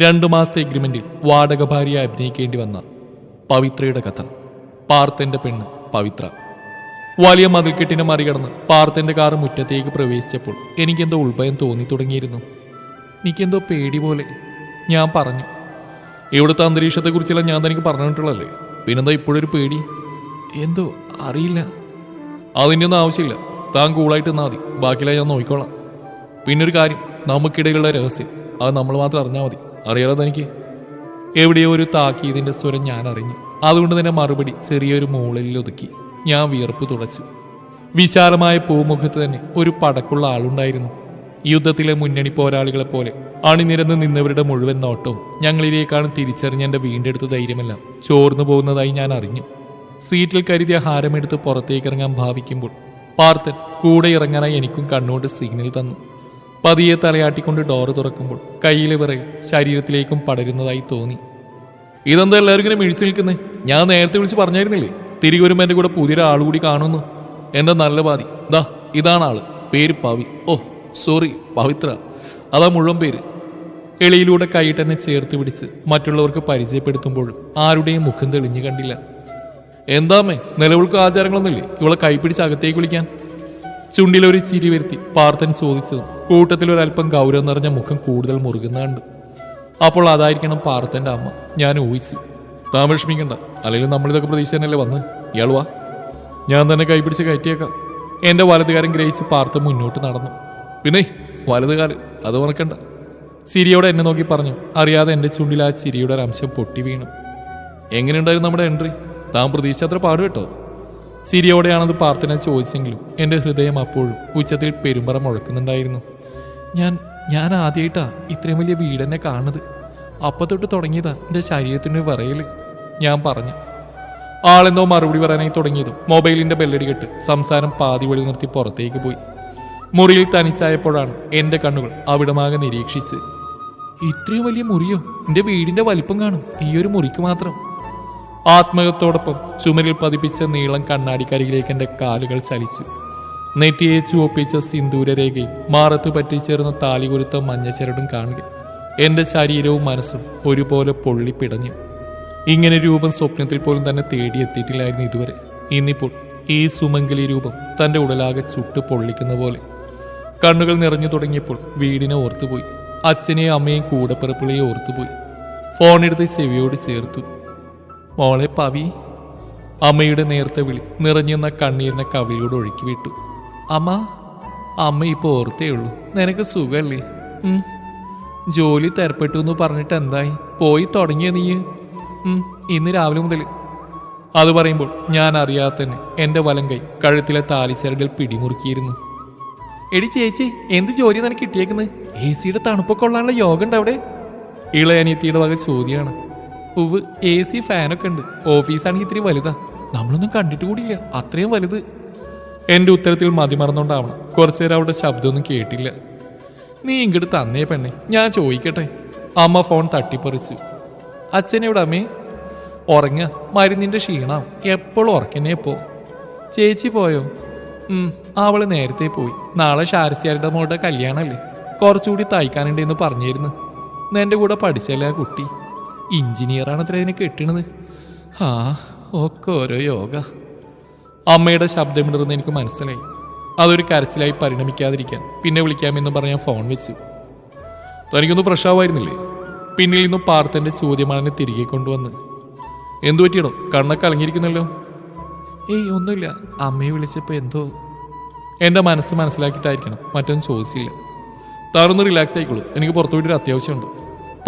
2 മാസത്തെ എഗ്രിമെന്റിൽ വാടക ഭാര്യയായി അഭിനയിക്കേണ്ടി വന്ന പവിത്രയുടെ കഥ. പാർത്തന്റെ പെണ്ണ് പവിത്ര. വലിയ മതിൽക്കെട്ടിനെ മറികടന്ന് പാർത്തന്റെ കാർ മുറ്റത്തേക്ക് പ്രവേശിച്ചപ്പോൾ എനിക്കെന്തോ ഉൾഭയം തോന്നി തുടങ്ങിയിരുന്നു. എനിക്കെന്തോ പേടി പോലെ. ഞാൻ പറഞ്ഞു, ഇവിടുത്തെ അന്തരീക്ഷത്തെക്കുറിച്ചെല്ലാം ഞാൻ തനിക്ക് പറഞ്ഞിട്ടുള്ളല്ലേ, പിന്നെന്താ ഇപ്പോഴൊരു പേടി? എന്തോ അറിയില്ല. അതിൻ്റെ ഒന്നും ആവശ്യമില്ല, താൻ കൂളായിട്ട് നിന്നാൽ മതി, ബാക്കിയെല്ലാം ഞാൻ നോക്കിക്കോളാം. പിന്നൊരു കാര്യം, നമുക്കിടയിലുള്ള രഹസ്യം അത് നമ്മൾ മാത്രം അറിഞ്ഞാൽ മതി. അറിയാലോ തനിക്ക്. എവിടെയോ ഒരു താക്കീതിൻ്റെ സ്വരം ഞാൻ അറിഞ്ഞു. അതുകൊണ്ട് തന്നെ മറുപടി ചെറിയൊരു മൂളലിൽ ഒതുക്കി. ഞാൻ വിയർപ്പ് തുടച്ചു. വിശാലമായ പൂമുഖത്ത് തന്നെ ഒരു പടക്കുള്ള ആളുണ്ടായിരുന്നു. യുദ്ധത്തിലെ മുന്നണി പോരാളികളെ പോലെ അണിനിരന്ന് നിന്നവരുടെ മുഴുവൻ നോട്ടവും ഞങ്ങളിലേക്കാണ് തിരിച്ചറിഞ്ഞ എൻ്റെ വീണ്ടെടുത്ത ധൈര്യമെല്ലാം ചോർന്നു പോകുന്നതായി ഞാൻ അറിഞ്ഞു. സീറ്റിൽ കരുതിയ ഹാരമെടുത്ത് പുറത്തേക്ക് ഇറങ്ങാൻ ഭാവിക്കുമ്പോൾ പാർത്തൻ കൂടെ ഇറങ്ങാനായി എനിക്കും കണ്ണുകൊണ്ട് സിഗ്നൽ തന്നു. പതിയെ തലയാട്ടിക്കൊണ്ട് ഡോറ് തുറക്കുമ്പോൾ കയ്യിലെ വിറയിൽ ശരീരത്തിലേക്കും പടരുന്നതായി തോന്നി. ഇതെന്താ എല്ലാവരും ഇങ്ങനെ മിഴിച്ചു നിൽക്കുന്നേ? ഞാൻ നേരത്തെ വിളിച്ച് പറഞ്ഞായിരുന്നില്ലേ തിരികെ വരുമ്പോൾ എൻ്റെ കൂടെ പുതിയൊരാൾ കൂടി കാണുന്നു. എൻ്റെ നല്ല പാതി ദാ ഇതാണ് ആള്. പേര് പവി. സോറി, പവിത്ര, അതാ മുഴുവൻ പേര്. എളിയിലൂടെ കൈയിട്ടെന്നെ ചേർത്ത് പിടിച്ച് മറ്റുള്ളവർക്ക് പരിചയപ്പെടുത്തുമ്പോഴും ആരുടെയും മുഖം തെളിഞ്ഞു കണ്ടില്ല. എന്താമ്മേ, നിലവിൾക്ക് ആചാരങ്ങളൊന്നുമില്ലേ ഇവളെ കൈപ്പിടിച്ച് അകത്തേക്ക് വിളിക്കാൻ? ചുണ്ടിലൊരു ചിരി വരുത്തി പാർത്തൻ ചോദിച്ചതും കൂട്ടത്തിലൊരൽപ്പം ഗൗരവം നിറഞ്ഞ മുഖം കൂടുതൽ മുറുകുന്ന കണ്ടു. അപ്പോൾ അതായിരിക്കണം പാർത്തൻ്റെ അമ്മ. ഞാൻ ഊഹിച്ചു. താൻ വിഷമിക്കണ്ട, അല്ലെങ്കിൽ നമ്മളിതൊക്കെ പ്രതീക്ഷ തന്നെയല്ലേ വന്ന്. ഇയാൾ വാ, ഞാൻ തന്നെ കൈപിടിച്ച് കയറ്റിയേക്കാം. എൻ്റെ വലതുകാരൻ ഗ്രഹിച്ച് പാർത്തൻ മുന്നോട്ട് നടന്നു. പിന്നെ വലതുകാല് അത് മറക്കണ്ട, ചിരിയോടെ എന്നെ നോക്കി പറഞ്ഞു. അറിയാതെ എൻ്റെ ചുണ്ടിൽ ആ ചിരിയുടെ ഒരു അംശം പൊട്ടി വീണു. എങ്ങനെയുണ്ടായിരുന്നു നമ്മുടെ എൻട്രി? താൻ പ്രതീക്ഷ അത്ര പാടുകെട്ടോ. ചിരിയോടെയാണത് പാർത്തനെ ചോദിച്ചെങ്കിലും എൻ്റെ ഹൃദയം അപ്പോഴും ഉച്ചത്തിൽ പെരുമ്പറ മുഴക്കുന്നുണ്ടായിരുന്നു. ഞാൻ ആദ്യമായിട്ടാ ഇത്രയും വലിയ വീടെന്നെ കാണുന്നത്. അപ്പത്തൊട്ട് തുടങ്ങിയതാ എൻ്റെ ശരീരത്തിന് വിറയൽ. ഞാൻ പറഞ്ഞു. ആളെന്തോ മറുപടി പറയാനായി തുടങ്ങിയതും മൊബൈലിൻ്റെ ബെല്ലടി കെട്ട് സംസാരം പാതി വഴി നിർത്തി പുറത്തേക്ക് പോയി. മുറിയിൽ തനിച്ചായപ്പോഴാണ് എൻ്റെ കണ്ണുകൾ അവിടമാകെ നിരീക്ഷിച്ച്. ഇത്രയും വലിയ മുറിയോ? എൻ്റെ വീടിൻ്റെ വലിപ്പം കാണും ഈ ഒരു മുറിക്ക് മാത്രം. ആത്മകത്തോടൊപ്പം ചുമരിൽ പതിപ്പിച്ച നീളം കണ്ണാടിക്കരികിലേക്ക് എൻ്റെ കാലുകൾ ചലിച്ചു. നെറ്റിയെ ചുവപ്പിച്ച സിന്ദൂരരേഖയും മാറത്ത് പറ്റിച്ചേർന്ന താലി കുരുത്ത മഞ്ഞച്ചരടും കാണുക എൻ്റെ ശരീരവും മനസ്സും ഒരുപോലെ പൊള്ളിപ്പിടഞ്ഞു. ഇങ്ങനെ രൂപം സ്വപ്നത്തിൽ പോലും തന്നെ തേടിയെത്തിയിട്ടില്ലായിരുന്നു ഇതുവരെ. ഇന്നിപ്പോൾ ഈ സുമംഗലി രൂപം തൻ്റെ ഉടലാകെ ചുട്ട് പൊള്ളിക്കുന്ന പോലെ. കണ്ണുകൾ നിറഞ്ഞു തുടങ്ങിയപ്പോൾ വീടിനെ ഓർത്തുപോയി. അച്ഛനെയും അമ്മയും കൂടപ്പിറപ്പുകളെയും ഓർത്തുപോയി. ഫോണെടുത്ത് ചെവിയോട് ചേർത്തു. മോളെ പവി. അമ്മയുടെ നേരത്തെ വിളി നിറഞ്ഞെന്ന കണ്ണീരിനെ കവിളിലൂടെ ഒഴുക്കി വിട്ടു. അമ്മ ഇപ്പോൾ ഓർത്തേ ഉള്ളൂ. നിനക്ക് സുഖമല്ലേ? ജോലി തരപ്പെട്ടു എന്ന് പറഞ്ഞിട്ട് എന്തായി? പോയി തുടങ്ങിയ നീ? ഇന്ന് രാവിലെ മുതൽ. അത് പറയുമ്പോൾ ഞാൻ അറിയാതെ തന്നെ എൻ്റെ വലം കൈ കഴുത്തിലെ താലിച്ചരടിൽ പിടിമുറുക്കിയിരുന്നു. എടി ചേച്ചി, എന്ത് ജോലി നിനക്ക് കിട്ടിയേക്കുന്നത്? AC-യുടെ തണുപ്പൊക്കെ ഉള്ളാനുള്ള യോഗ ഉണ്ട് അവിടെ? ഇളയനിയത്തിയുടെ വക ചോദ്യമാണ്. ഉവ്, AC ഫാനൊക്കെ ഉണ്ട്. ഓഫീസാണെങ്കിൽ ഇത്തിരി വലുതാ. നമ്മളൊന്നും കണ്ടിട്ട് കൂടിയില്ല, അത്രയും വലുത്. എൻ്റെ ഉത്തരത്തിൽ മതിമറന്നുകൊണ്ടാവണം കുറച്ചു നേരം അവളുടെ ശബ്ദമൊന്നും കേട്ടില്ല. നീ ഇങ്ങോട്ട് തന്നേ പെണ്ണെ, ഞാൻ ചോദിക്കട്ടെ. അമ്മ ഫോൺ തട്ടിപ്പറിച്ചു. അച്ഛനെവിടെ അമ്മേ? ഉറങ്ങ, മരുന്നിൻ്റെ ക്ഷീണം. എപ്പോഴും ഉറക്കന്നെ പോ. ചേച്ചി പോയോ? അവള് നേരത്തെ പോയി. നാളെ ഷാരസിയാരുടെ മോളുടെ കല്യാണമല്ലേ, കുറച്ചുകൂടി തയ്ക്കാനുണ്ടെന്ന് പറഞ്ഞിരുന്നു. എൻ്റെ കൂടെ പഠിച്ചല്ലേ ആ കുട്ടി. എഞ്ചിനീയറാണ് അത്ര അതിനെ കെട്ടണത്. ഒക്കെ ഓരോ യോഗ. അമ്മയുടെ ശബ്ദമിടർന്ന് എനിക്ക് മനസ്സിലായി. അതൊരു കരച്ചിലായി പരിണമിക്കാതിരിക്കാൻ പിന്നെ വിളിക്കാമെന്ന് പറഞ്ഞാൽ ഫോൺ വെച്ചു. തനിക്കൊന്ന് ഫ്രഷ് ആവുമായിരുന്നില്ലേ? പിന്നിൽ നിന്നും പാർത്തൻ്റെ ചോദ്യമാണ് തിരികെ കൊണ്ടുവന്ന്. എന്തു പറ്റിയടോ? കണ്ണൊക്കെ കലങ്ങിയിരിക്കുന്നല്ലോ. ഒന്നുമില്ല, അമ്മയെ വിളിച്ചപ്പോൾ എന്തോ. എൻ്റെ മനസ്സ് മനസ്സിലാക്കിയിട്ടായിരിക്കണം മറ്റൊന്നും ചോദിച്ചില്ല. താനൊന്ന് റിലാക്സ് ആയിക്കോളൂ, എനിക്ക് പുറത്തു പോയിട്ടൊരു അത്യാവശ്യമുണ്ട്.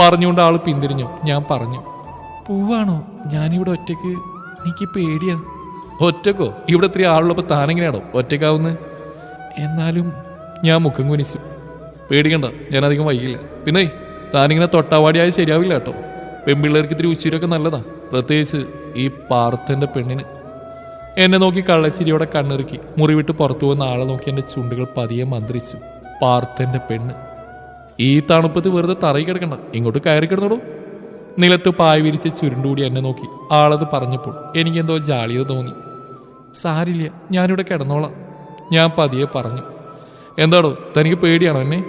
പറഞ്ഞുകൊണ്ട് ആൾ പിന്തിരിഞ്ഞു. ഞാൻ പറഞ്ഞു. പോവാണോ? ഞാനിവിടെ ഒറ്റയ്ക്ക്, എനിക്ക് പേടിയാ. ഒറ്റക്കോ? ഇവിടെ ഇത്രയും ആളുള്ളപ്പോൾ താനെങ്ങനെയാണോ ഒറ്റക്കാവുന്നത്? എന്നാലും ഞാൻ മുഖം കുനിച്ചു. പേടിക്കണ്ട, ഞാനധികം വൈകില്ല. പിന്നെ താനിങ്ങനെ തൊട്ടാവാടിയായി ശരിയാവില്ല കേട്ടോ. പെൺപിള്ളേർക്ക് ഇത്തിരി ഉച്ചിരൊക്കെ നല്ലതാ, പ്രത്യേകിച്ച് ഈ പാർത്തൻ്റെ പെണ്ണിന്. എന്നെ നോക്കി കള്ളച്ചിരിയോടെ കണ്ണിറുക്കി മുറിവിട്ട് പുറത്തു പോകുന്ന ആളെ നോക്കി എൻ്റെ ചുണ്ടുകൾ പതിയെ മന്ത്രിച്ചു. പാർത്തൻ്റെ പെണ്ണ്. ഈ തണുപ്പത്ത് വെറുതെ തറയി കിടക്കണ്ട, ഇങ്ങോട്ട് കയറി കിടന്നോളൂ. നിലത്ത് പായ് വിരിച്ച് ചുരുണ്ടുകൂടി എന്നെ നോക്കി ആളത് പറഞ്ഞപ്പോൾ എനിക്കെന്തോ ജാളിയത് തോന്നി. സാരില്ല, ഞാനിവിടെ കിടന്നോളാം, ഞാൻ പതിയെ പറഞ്ഞു. എന്താടോ, തനിക്ക് പേടിയാണോ എന്നെ?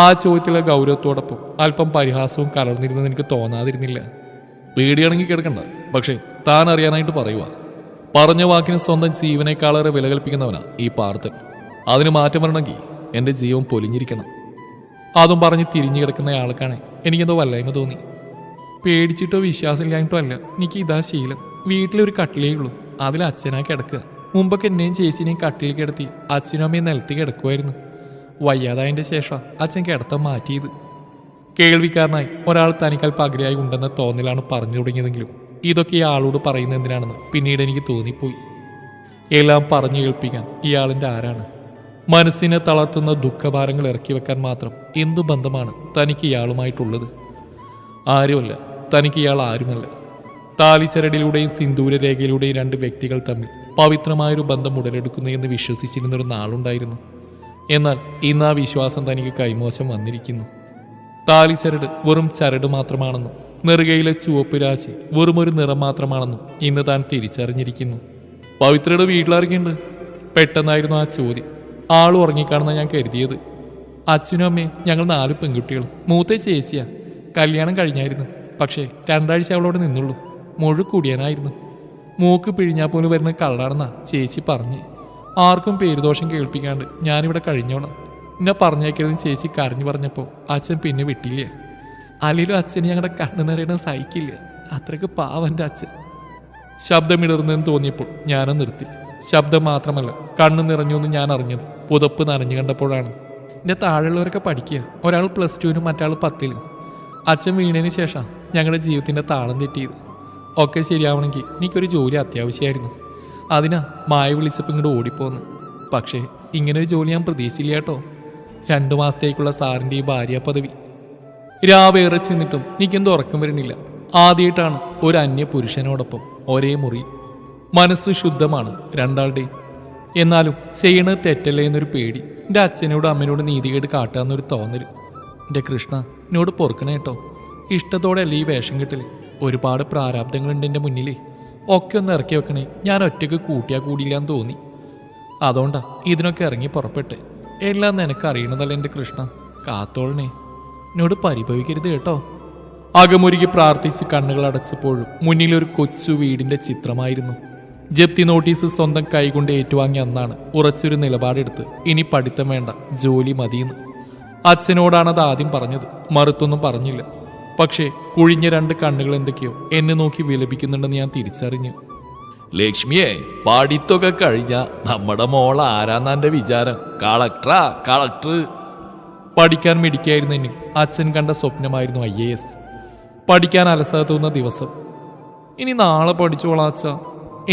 ആ ചോദ്യത്തിലെ ഗൗരവത്തോടൊപ്പം അല്പം പരിഹാസവും കലർന്നിരുന്നെന്ന് എനിക്ക് തോന്നാതിരുന്നില്ല. പേടിയാണെങ്കിൽ കിടക്കണ്ട, പക്ഷേ താൻ അറിയാനായിട്ട് പറയുക. പറഞ്ഞ വാക്കിന് സ്വന്തം ജീവനേക്കാളേറെ വില കൽപ്പിക്കുന്നവനാ ഈ പാർത്ഥൻ. അതിന് മാറ്റം വരണമെങ്കിൽ എൻ്റെ ജീവൻ പൊലിഞ്ഞിരിക്കണം. അതും പറഞ്ഞ് തിരിഞ്ഞു കിടക്കുന്ന ആൾക്കാണ് എനിക്കെന്തോ വല്ലായ്മ തോന്നി. പേടിച്ചിട്ടോ വിശ്വാസമില്ലായിട്ടോ അല്ല, എനിക്ക് ഇതാ ശീലം. വീട്ടിലൊരു കട്ടിലേ ഉള്ളൂ, അതിൽ അച്ഛനാ കിടക്കുക. മുമ്പൊക്കെ എന്നെയും ചേച്ചിനെയും കട്ടിൽ കിടത്തി അച്ഛനും അമ്മയും നിലത്ത് കിടക്കുമായിരുന്നു. വയ്യാതായതിൻ്റെ ശേഷം അച്ഛൻ കിടത്താൻ മാറ്റിയത്. കേൾവിക്കാരനായി ഒരാൾ തനിക്കൽപ്പം അഗ്രയായി ഉണ്ടെന്ന തോന്നലാണ് പറഞ്ഞു തുടങ്ങിയതെങ്കിലും ഇതൊക്കെ ഈ ആളോട് പറയുന്നത് എന്തിനാണെന്ന് പിന്നീട് എനിക്ക് തോന്നിപ്പോയി. എല്ലാം പറഞ്ഞു കേൾപ്പിക്കാൻ ഇയാളിൻ്റെ ആരാണ്? മനസ്സിനെ തളർത്തുന്ന ദുഃഖഭാരങ്ങൾ ഇറക്കി വെക്കാൻ മാത്രം എന്തു ബന്ധമാണ് തനിക്ക് ഇയാളുമായിട്ടുള്ളത്? ആരുമല്ല, തനിക്ക് ഇയാൾ ആരുമല്ല. താലിച്ചരടിലൂടെയും സിന്ദൂരരേഖയിലൂടെയും രണ്ട് വ്യക്തികൾ തമ്മിൽ പവിത്രമായൊരു ബന്ധം ഉടലെടുക്കുന്നു എന്ന് വിശ്വസിച്ചിരുന്നൊരു നാളുണ്ടായിരുന്നു. എന്നാൽ ഇന്ന് ആ വിശ്വാസം തനിക്ക് കൈമോശം വന്നിരിക്കുന്നു. താലിച്ചരട് വെറും ചരട് മാത്രമാണെന്നും നെറുകയിലെ ചുവപ്പ് രാശി വെറുമൊരു നിറം മാത്രമാണെന്നും ഇന്ന് താൻ തിരിച്ചറിഞ്ഞിരിക്കുന്നു. പവിത്രയുടെ വീട്ടിലിറങ്ങിയുണ്ട്? പെട്ടെന്നായിരുന്നു ആ ചോദ്യം. ആളും ഉറങ്ങിക്കാണെന്ന ഞാൻ കരുതിയത്. അച്ഛനും അമ്മയും ഞങ്ങൾ 4 പെൺകുട്ടികളും. മൂത്ത ചേച്ചിയാ. കല്യാണം കഴിഞ്ഞായിരുന്നു, പക്ഷേ 2 ആഴ്ച അവളോട് നിന്നുള്ളൂ. മുഴുക്കൂടിയാനായിരുന്നു. മൂക്ക് പിഴിഞ്ഞാൽ പോലും വരുന്ന കള്ളാണെന്നാ ചേച്ചി പറഞ്ഞ്. ആർക്കും പേരുദോഷം കേൾപ്പിക്കാണ്ട് ഞാനിവിടെ കഴിഞ്ഞോളാം, എന്നെ പറഞ്ഞേക്കരുതെന്ന് ചേച്ചി കരഞ്ഞു പറഞ്ഞപ്പോൾ അച്ഛൻ പിന്നെ വിട്ടില്ല. അല്ലെങ്കിലും അച്ഛന് ഞങ്ങളുടെ കണ്ണു നിറയണം സഹിക്കില്ല. അത്രയ്ക്ക് പാവൻ്റെ അച്ഛൻ. ശബ്ദമിടർന്നെന്ന് തോന്നിയപ്പോൾ ഞാനും നിർത്തി. ശബ്ദം മാത്രമല്ല, കണ്ണു നിറഞ്ഞൊന്നും ഞാൻ അറിഞ്ഞത് പുതപ്പ് നനഞ്ഞു കണ്ടപ്പോഴാണ്. എൻ്റെ താഴെയുള്ളവരൊക്കെ പഠിക്കുക. ഒരാൾ +2നും മറ്റാൾ 10ലും. അച്ഛൻ വീണതിന് ശേഷം ഞങ്ങളുടെ ജീവിതത്തിൻ്റെ താളം തെറ്റിയത്. ഒക്കെ ശരിയാവണമെങ്കിൽ എനിക്കൊരു ജോലി അത്യാവശ്യമായിരുന്നു. അതിനാ മായ വിളിച്ചപ്പോൾ ഇങ്ങോട്ട് ഓടിപ്പോന്ന്. പക്ഷേ ഇങ്ങനൊരു ജോലി ഞാൻ പ്രതീക്ഷിച്ചില്ല കേട്ടോ. 2 മാസത്തേക്കുള്ള സാറിൻ്റെ ഈ ഭാര്യ പദവി. രാവേറെ ചെന്നിട്ടും എനിക്കെന്തോ ഉറക്കം വരുന്നില്ല. ആദ്യമായിട്ടാണ് ഒരു അന്യ പുരുഷനോടൊപ്പം ഒരേ മുറി. മനസ്സ് ശുദ്ധമാണ് രണ്ടാളുടെയും. എന്നാലും ചെയ്യണത് തെറ്റല്ലേ എന്നൊരു പേടി. എൻ്റെ അച്ഛനോടും അമ്മനോട് നീതികേട് കാട്ടാന്നൊരു തോന്നൽ. എൻ്റെ കൃഷ്ണ, എന്നോട് പൊറുക്കണേ കേട്ടോ. ഇഷ്ടത്തോടെ അല്ലേ ഈ വേഷം കെട്ടൽ. ഒരുപാട് പ്രാരാബ്ദങ്ങളുണ്ട് എൻ്റെ മുന്നിലേ. ഒക്കെ ഒന്ന് ഇറക്കി വെക്കണേ. ഞാൻ ഒറ്റയ്ക്ക് കൂട്ടിയാൽ കൂടിയില്ലാന്ന് തോന്നി. അതുകൊണ്ടാ ഇതിനൊക്കെ ഇറങ്ങി പുറപ്പെട്ടെ. എല്ലാം നിനക്കറിയണതല്ല എൻ്റെ കൃഷ്ണ. കാത്തോളണേ, എന്നോട് പരിഭവിക്കരുത് കേട്ടോ. അകമുരുകി പ്രാർത്ഥിച്ച് കണ്ണുകൾ അടച്ചപ്പോഴും മുന്നിലൊരു കൊച്ചു വീടിൻ്റെ ചിത്രമായിരുന്നു. ജപ്തി നോട്ടീസ് സ്വന്തം കൈകൊണ്ട് ഏറ്റുവാങ്ങിയ അന്നാണ് ഉറച്ചൊരു നിലപാടെടുത്ത് ഇനി പഠിത്തം വേണ്ട, ജോലി മതിയെന്ന്. അച്ഛനോടാണത് ആദ്യം പറഞ്ഞത്. മറുത്തൊന്നും പറഞ്ഞില്ല. പക്ഷേ കുഴിഞ്ഞ 2 കണ്ണുകൾ എന്തൊക്കെയോ എന്നെ നോക്കി വിലപിക്കുന്നുണ്ടെന്ന് ഞാൻ തിരിച്ചറിഞ്ഞു. ലക്ഷ്മിയെ, പഠിത്തൊക്കെ കഴിഞ്ഞ നമ്മുടെ മോൾ ആരാന്നാന്റെ വിചാരം? കളക്ടർ. പഠിക്കാൻ മിടിക്കായിരുന്നു എന്നെ അച്ഛൻ കണ്ട സ്വപ്നമായിരുന്നു IAS. പഠിക്കാൻ അലസത തോന്നുന്ന ദിവസം. ഇനി നാളെ പഠിച്ചോളാം അച്ഛ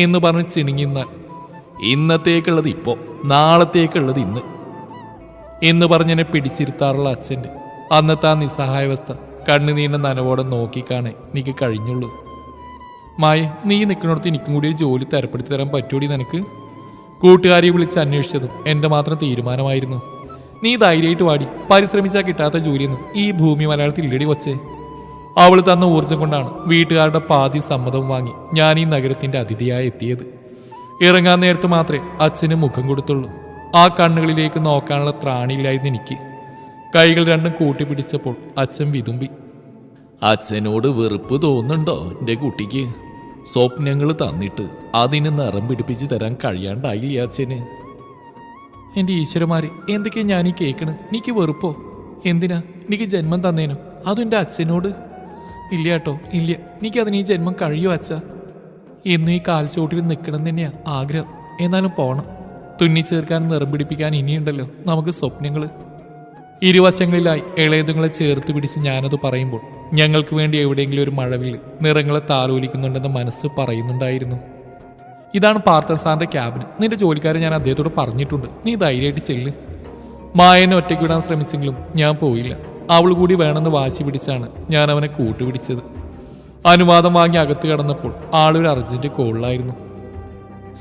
എന്ന് പറഞ്ഞ് ചിണുങ്ങിന്നാൽ ഇന്നത്തേക്കുള്ളത് ഇപ്പോൾ, നാളത്തേക്കുള്ളത് ഇന്ന് എന്ന് പറഞ്ഞെന്നെ പിടിച്ചിരുത്താറുള്ള അച്ഛൻ്റെ അന്നത്തെ ആ നിസ്സഹായാവസ്ഥ കണ്ണുനീരിൻ്റെ നനവോടെ നോക്കിക്കാണേ എനിക്ക് കഴിഞ്ഞുള്ളൂ. മായ, നീ നിൽക്കുന്നിടത്ത് എനിക്കും കൂടി ഒരു ജോലി തരപ്പെടുത്തി തരാൻ പറ്റൂടി നിനക്ക്? കൂട്ടുകാരിയെ വിളിച്ച് അന്വേഷിച്ചതും എൻ്റെ മാത്രം തീരുമാനമായിരുന്നു. നീ ധൈര്യമായിട്ട് വാടി, പരിശ്രമിച്ചാൽ കിട്ടാത്ത ജോലിയൊന്നും ഈ ഭൂമി മലയാളത്തിൽ ഇല്ലടി വച്ചേ. അവൾ തന്ന ഊർജ്ജം കൊണ്ടാണ് വീട്ടുകാരുടെ പാതി സമ്മതവും വാങ്ങി ഞാൻ ഈ നഗരത്തിൻ്റെ അതിഥിയായി എത്തിയത്. ഇറങ്ങാൻ നേരത്ത് മാത്രമേ അച്ഛന് മുഖം കൊടുത്തുള്ളൂ. ആ കണ്ണുകളിലേക്ക് നോക്കാനുള്ള ത്രാണിയില്ലായിരുന്നു എനിക്ക്. കൈകൾ രണ്ടും കൂട്ടിപ്പിടിച്ചപ്പോൾ അച്ഛൻ വിതുമ്പി. അച്ഛനോട് വെറുപ്പ് തോന്നുന്നുണ്ടോ എൻ്റെ കുട്ടിക്ക്? സ്വപ്നങ്ങൾ തന്നിട്ട് അതിന് നിറം പിടിപ്പിച്ച് തരാൻ കഴിയാണ്ടായില്ലേ അച്ഛന്? എൻ്റെ ഈശ്വരന്മാരെ, എന്തൊക്കെയാ ഞാനീ കേൾക്കണ്? എനിക്ക് വെറുപ്പോ? എന്തിനാ? എനിക്ക് ജന്മം തന്നേനോ? അതും എൻ്റെ അച്ഛനോട്? ഇല്ല കേട്ടോ, ഇല്ല. എനിക്കതിന് ഈ ജന്മം കഴിയോ അച്ഛ? ഇന്നും ഈ കാൽച്ചോട്ടിൽ നിൽക്കണം തന്നെയാ ആഗ്രഹം. എന്നാലും പോണം. തുന്നിച്ചേർക്കാനും നിറം പിടിപ്പിക്കാൻ ഇനിയുണ്ടല്ലോ നമുക്ക് സ്വപ്നങ്ങൾ. ഇരുവശങ്ങളിലായി ഇളയതുങ്ങളെ ചേർത്ത് പിടിച്ച് ഞാനത് പറയുമ്പോൾ ഞങ്ങൾക്ക് വേണ്ടി എവിടെയെങ്കിലും ഒരു മഴവിൽ നിറങ്ങളെ താലോലിക്കുന്നുണ്ടെന്ന് മനസ്സ് പറയുന്നുണ്ടായിരുന്നു. ഇതാണ് പാർത്ഥൻ സാറിൻ്റെ ക്യാബിന്. നിന്റെ ജോലിക്കാരെ ഞാൻ അദ്ദേഹത്തോട് പറഞ്ഞിട്ടുണ്ട്. നീ ധൈര്യമായിട്ട് ചെല്ല്. മായനെ ഒറ്റയ്ക്ക് വിടാൻ ശ്രമിച്ചെങ്കിലും ഞാൻ പോയില്ല. അവൾ കൂടി വേണമെന്ന് വാശി പിടിച്ചാണ് ഞാൻ അവനെ കൂട്ടുപിടിച്ചത്. അനുവാദം വാങ്ങി അകത്ത് കടന്നപ്പോൾ ആളൊരു അർജന്റ് കോളിലായിരുന്നു.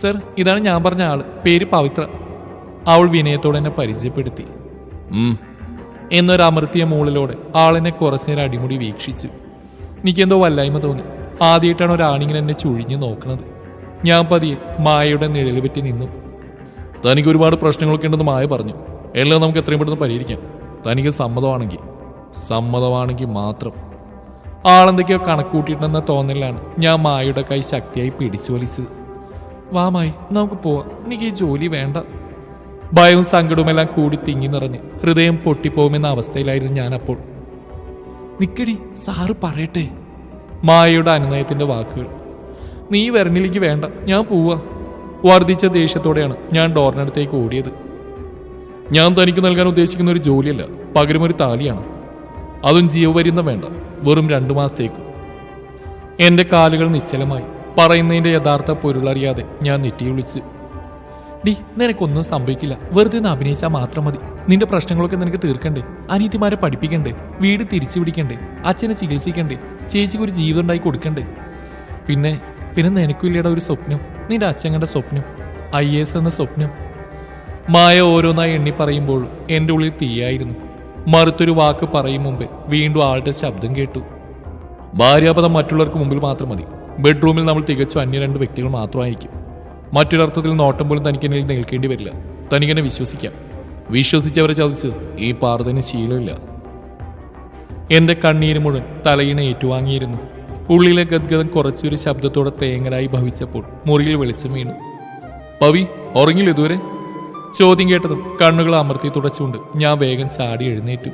സർ, ഇതാണ് ഞാൻ പറഞ്ഞ ആള്, പേര് പവിത്ര. അവൾ വിനയത്തോടെ എന്നെ പരിചയപ്പെടുത്തി. എന്നൊരു അമർത്തിയ മൂളിലോടെ ആളെന്നെ കുറച്ചുനേരം അടിമുടി വീക്ഷിച്ചു. എനിക്കെന്തോ വല്ലായ്മ തോന്നി. ആദ്യമായിട്ടാണ് ഒരാണിങ്ങനെ എന്നെ ചുഴിഞ്ഞു നോക്കുന്നത്. ഞാൻ പതിയെ മായയുടെ നിഴല് പറ്റി നിന്നു. തനിക്ക് ഒരുപാട് പ്രശ്നങ്ങളൊക്കെ ഉണ്ടെന്ന് മായ പറഞ്ഞു. എല്ലാം നമുക്ക് എത്രയും പെട്ടെന്ന് പരിഹരിക്കാം. തനിക്ക് സമ്മതമാണെങ്കിൽ മാത്രം. ആളെന്തൊക്കെയോ കണക്കൂട്ടിയിട്ടെന്ന തോന്നലാണ് ഞാൻ മായയുടെ കൈ ശക്തിയായി പിടിച്ചു വലിച്ചത്. വാ മായി, നമുക്ക് പോവാം, എനിക്ക് ഈ ജോലി വേണ്ട. ഭയവും സങ്കടവുമെല്ലാം കൂടി തിങ്ങി നിറഞ്ഞ് ഹൃദയം പൊട്ടിപ്പോകുമെന്ന അവസ്ഥയിലായിരുന്നു ഞാൻ അപ്പോൾ. നിക്കടി, സാറ് പറയട്ടെ. മായയുടെ അനുനയത്തിന്റെ വാക്കുകൾ. നീ വരണിലേക്ക് വേണ്ട, ഞാൻ പോവാ. വർദ്ധിച്ച ദേഷ്യത്തോടെയാണ് ഞാൻ ഡോറിനടുത്തേക്ക് ഓടിയത്. ഞാൻ തനിക്ക് നൽകാൻ ഉദ്ദേശിക്കുന്ന ഒരു ജോലിയല്ല, പകരം ഒരു താലിയാണ്. അതും ജീവപര്യന്തം വേണ്ട, വെറും 2 മാസത്തേക്ക്. എന്റെ കാലുകൾ നിശ്ചലമായി. പറയുന്നതിന്റെ യഥാർത്ഥ പൊരുളറിയാതെ ഞാൻ നെറ്റി വിളിച്ചു. ഡി, നിനക്കൊന്നും സംഭവിക്കില്ല, വെറുതെ ഒന്ന് അഭിനയിച്ചാൽ മാത്രം മതി. നിന്റെ പ്രശ്നങ്ങളൊക്കെ നിനക്ക് തീർക്കണ്ടേ, അനിയത്തിമാരെ പഠിപ്പിക്കണ്ടേ, വീട് തിരിച്ചു പിടിക്കണ്ടേ, അച്ഛനെ ചികിത്സിക്കണ്ടേ, ചേച്ചിക്ക് ഒരു ജീവിതം ഉണ്ടായി കൊടുക്കണ്ടേ. പിന്നെ നിനക്കില്ലയുടെ ഒരു സ്വപ്നം, നിന്റെ അച്ഛൻ കണ്ട സ്വപ്നം, IAS എന്ന സ്വപ്നം. മായ ഓരോന്നായി എണ്ണി പറയുമ്പോഴും എൻ്റെ ഉള്ളിൽ തീയായിരുന്നു. മറുത്തൊരു വാക്ക് പറയും മുമ്പേ വീണ്ടും ആളുടെ ശബ്ദം കേട്ടു. ഭാര്യാപദം മറ്റുള്ളവർക്ക് മുമ്പിൽ മാത്രം മതി. ബെഡ്റൂമിൽ നമ്മൾ തികച്ചും അന്യ 2 വ്യക്തികൾ മാത്രമായിരിക്കും. മറ്റൊരർത്ഥത്തിൽ നോട്ടം പോലും തനിക്ക് എന്നിൽ നിൽക്കേണ്ടി വരില്ല. തനിക്കെന്നെ വിശ്വസിക്കാം. വിശ്വസിച്ചവരെ ചതിച്ച് ഈ പാർവതിന് ശീലമില്ല. എന്റെ കണ്ണീര് മുഴുവൻ തലയിണ ഏറ്റുവാങ്ങിയിരുന്നു. ഉള്ളിലെ ഗദ്ഗതം കുറച്ചൊരു ശബ്ദത്തോടെ തേങ്ങലായി ഭവിച്ചപ്പോൾ മുറിയിൽ വെളിച്ചം വീണു. പവി, ഉറങ്ങില്ല ഇതുവരെ? ചോദ്യം കേട്ടതും കണ്ണുകൾ അമർത്തി തുടച്ചുകൊണ്ട് ഞാൻ വേഗം ചാടി എഴുന്നേറ്റു.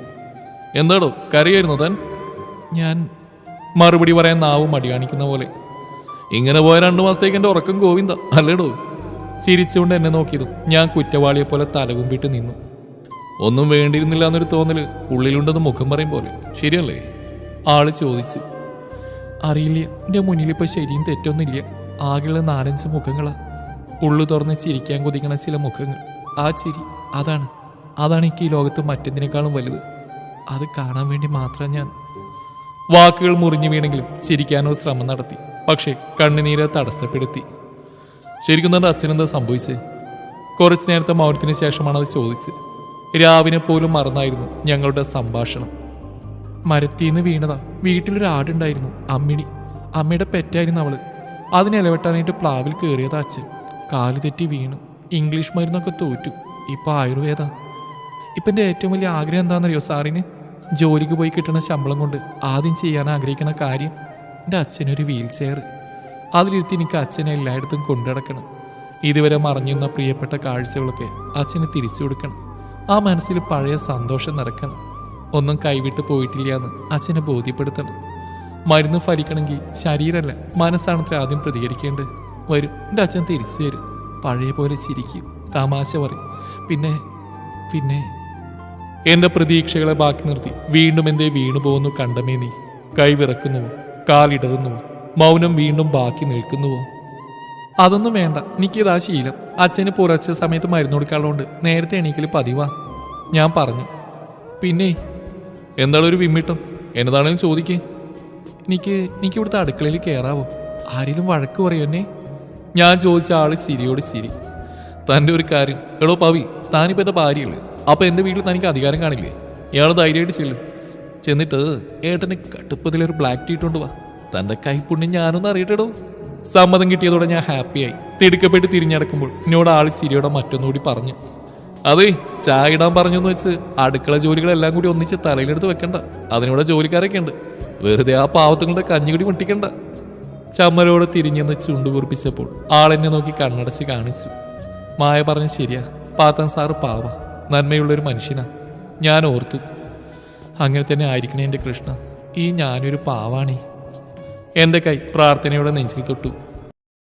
എന്താടോ, കരയായിരുന്നു താൻ? ഞാൻ മറുപടി പറയാൻ നാവും മടിയാണിക്കുന്ന പോലെ. ഇങ്ങനെ പോയ 2 മാസത്തേക്ക് എൻ്റെ ഉറക്കം ഗോവിന്ദ അല്ലേടോ? ചിരിച്ചുകൊണ്ട് എന്നെ നോക്കിയതും ഞാൻ കുറ്റവാളിയെ പോലെ തലകുമ്പിട്ട് നിന്നു. ഒന്നും വേണ്ടിയിരുന്നില്ല എന്നൊരു തോന്നല് ഉള്ളിലുണ്ടെന്ന് മുഖം പറയും പോലെ, ശരിയല്ലേ? ആള് ചോദിച്ചു. അറിയില്ല, എൻ്റെ മുന്നിലിപ്പോൾ ശരിയും തെറ്റൊന്നുമില്ല. ആകെയുള്ള 4-5 മുഖങ്ങളാ. ഉള്ളു തുറന്ന് ചിരിക്കാൻ കൊതിക്കണ ചില മുഖങ്ങൾ. ആ ചിരി, അതാണ് എനിക്ക് ഈ ലോകത്ത് മറ്റെന്തിനേക്കാളും വലുത്. അത് കാണാൻ വേണ്ടി മാത്രം ഞാൻ. വാക്കുകൾ മുറിഞ്ഞു വീണെങ്കിലും ചിരിക്കാനോ ശ്രമം നടത്തി. പക്ഷേ കണ്ണുനീരെ തടസ്സപ്പെടുത്തി. ശരിക്കും തന്റെ അച്ഛനെന്താ സംഭവിച്ചേ? കുറച്ചു നേരത്തെ മൗനത്തിന് ശേഷമാണ് അത് ചോദിച്ചത്. രാവിനെ പോലും മറന്നായിരുന്നു ഞങ്ങളുടെ സംഭാഷണം. മരത്തീന്ന് വീണതാ. വീട്ടിലൊരു ആടുണ്ടായിരുന്നു, അമ്മിണി. അമ്മയുടെ പെറ്റായിരുന്നു അവള്. അതിനെ ഇലവെട്ടാനായിട്ട് പ്ലാവിൽ കയറിയതാ അച്ഛൻ. കാല് തെറ്റി വീണു. ഇംഗ്ലീഷ് മരുന്നൊക്കെ തോറ്റു. ഇപ്പൊ ആയുർവേദ. ഇപ്പം എൻ്റെ ഏറ്റവും വലിയ ആഗ്രഹം എന്താണെന്നറിയോ സാറിന്? ജോലിക്ക് പോയി കിട്ടുന്ന ശമ്പളം കൊണ്ട് ആദ്യം ചെയ്യാൻ ആഗ്രഹിക്കുന്ന കാര്യം എൻ്റെ അച്ഛനൊരു വീൽ ചെയർ. അതിലിരുത്തി എനിക്ക് അച്ഛനെ എല്ലായിടത്തും കൊണ്ടുനടക്കണം. ഇതുവരെ മറഞ്ഞിരുന്ന പ്രിയപ്പെട്ട കാഴ്ചകളൊക്കെ അച്ഛന് തിരിച്ചു കൊടുക്കണം. ആ മനസ്സിൽ പഴയ സന്തോഷം നിറക്കണം. ഒന്നും കൈവിട്ട് പോയിട്ടില്ല എന്ന് അച്ഛനെ ബോധ്യപ്പെടുത്തണം. മരുന്ന് ഫലിക്കണമെങ്കിൽ ശരീരമല്ല മനസ്സാണത്ര ആദ്യം പ്രതികരിക്കേണ്ടത്. വരും, എൻ്റെ അച്ഛൻ തിരിച്ചു വരും. പഴയ പോലെ ചിരിക്കും, തമാശ പറയും. പിന്നെ എൻ്റെ പ്രതീക്ഷകളെ ബാക്കി നിർത്തി വീണ്ടും എന്തേ വീണു പോകുന്നു കണ്ടമേ നീ? കൈവിറക്കുന്നുവോ? കാലിടറുന്നുവോ? മൗനം വീണ്ടും ബാക്കി നിൽക്കുന്നുവോ? അതൊന്നും വേണ്ട, എനിക്കിതാ ശീലം. അച്ഛന് പുറച്ച സമയത്ത് മരുന്ന് കൊടുക്കാനുള്ളതുകൊണ്ട് നേരത്തെ എണീക്കൽ പതിവാ. ഞാൻ പറഞ്ഞു. പിന്നെ എന്താണൊരു വിമ്മിട്ടം? എന്നതാണെങ്കിലും ചോദിക്കേ. എനിക്ക് ഇവിടുത്തെ അടുക്കളയിൽ കയറാവോ? ആരെങ്കിലും വഴക്ക് പറയോ എന്നെ? ഞാൻ ചോദിച്ച ആള് ചിരിയോട് ചിരി. തൻ്റെ ഒരു കാര്യം, എടോ പവി, താനിപ്പോൾ എൻ്റെ ഭാര്യയല്ലേ? അപ്പം എൻ്റെ വീട്ടിൽ തനിക്ക് അധികാരം കാണില്ലേ? ഇയാൾ ധൈര്യമായിട്ട് ചെന്നിട്ട് ഏട്ടന് കടുപ്പത്തിലൊരു ബ്ലാക്ക് ടീ ഇട്ടുകൊണ്ട് വാ. തൻ്റെ കൈപ്പുണ്യം ഞാനൊന്ന് അറിയട്ടെടോ. സമ്മതം കിട്ടിയതോടെ ഞാൻ ഹാപ്പിയായി. തിടുക്കപ്പെട്ട് തിരിഞ്ഞടക്കുമ്പോൾ എന്നോട് ആള് ചിരിയോടെ മറ്റൊന്നുകൂടി പറഞ്ഞു. അതെ, ചായ ഇടാൻ പറഞ്ഞെന്ന് വെച്ച് അടുക്കള ജോലികളെല്ലാം കൂടി ഒന്നിച്ച് തലയിലെടുത്ത് വെക്കണ്ട. അതിനൂടെ ജോലിക്കാരൊക്കെ ഉണ്ട്. വെറുതെ ആ പാവത്തുങ്ങളുടെ കഞ്ഞികൂടി മുട്ടിക്കണ്ട. ചമ്മലോടെ തിരിഞ്ഞെന്ന് ചുണ്ടുകുറിപ്പിച്ചപ്പോൾ ആളെന്നെ നോക്കി കണ്ണടച്ച് കാണിച്ചു. മായ പറഞ്ഞു ശരിയാ, പാത്തൻ സാറ് പാവ, നന്മയുള്ളൊരു മനുഷ്യനാ. ഞാൻ ഓർത്തു, അങ്ങനെ തന്നെ ആയിരിക്കണേ എൻ്റെ കൃഷ്ണ. ഈ ഞാനൊരു പാവാണേ. എൻ്റെ കൈ പ്രാർത്ഥനയോടെ നെഞ്ചിൽ തൊട്ടു.